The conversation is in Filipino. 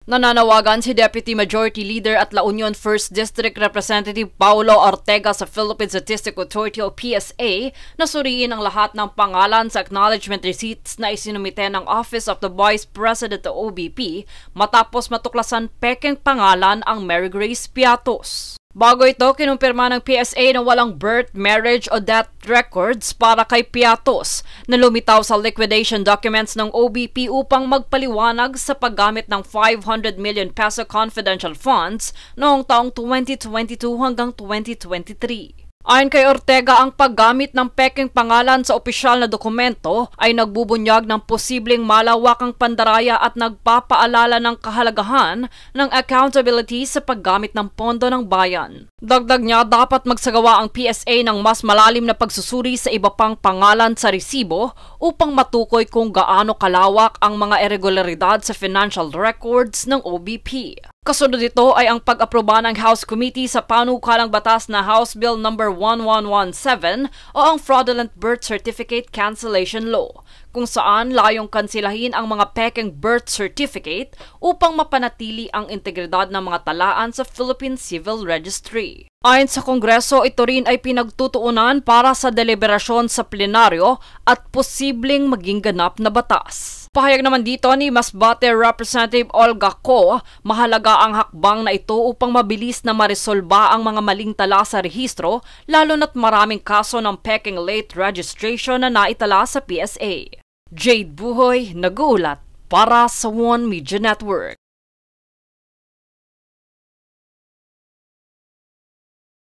Nananawagan si Deputy Majority Leader at La Union 1st District Representative Paulo Ortega sa Philippine Statistical Authority o PSA na suriin ang lahat ng pangalan sa acknowledgement receipts na isinumite ng Office of the Vice President o OVP matapos matuklasan pekeng pangalan ang Mary Grace Piatos. Bago ito, kinumpirma ng PSA na walang birth, marriage o death records para kay Piatos na lumitaw sa liquidation documents ng OVP upang magpaliwanag sa paggamit ng 500 million peso confidential funds noong taong 2022 hanggang 2023. Ayon kay Ortega, ang paggamit ng pekeng pangalan sa opisyal na dokumento ay nagbubunyag ng posibleng malawakang pandaraya at nagpapaalala ng kahalagahan ng accountability sa paggamit ng pondo ng bayan. Dagdag niya, dapat magsagawa ang PSA ng mas malalim na pagsusuri sa iba pang pangalan sa resibo upang matukoy kung gaano kalawak ang mga irregularidad sa financial records ng OVP. Kasunod nito ay ang pag-aproba ng House Committee sa panukalang batas na House Bill No. 1117 o ang Fraudulent Birth Certificate Cancellation Law, kung saan layong kansilahin ang mga pekeng birth certificate upang mapanatili ang integridad ng mga talaan sa Philippine Civil Registry. Ayon sa Kongreso, ito rin ay pinagtutuunan para sa deliberasyon sa plenaryo at posibleng maging ganap na batas. Pahayag naman dito ni Masbate Representative Olga Ko, mahalaga ang hakbang na ito upang mabilis na maresolba ang mga maling tala sa rehistro, lalo na't maraming kaso ng pekeng late registration na naitala sa PSA. Jade Buhoy, nag-uulat para sa One Media Network.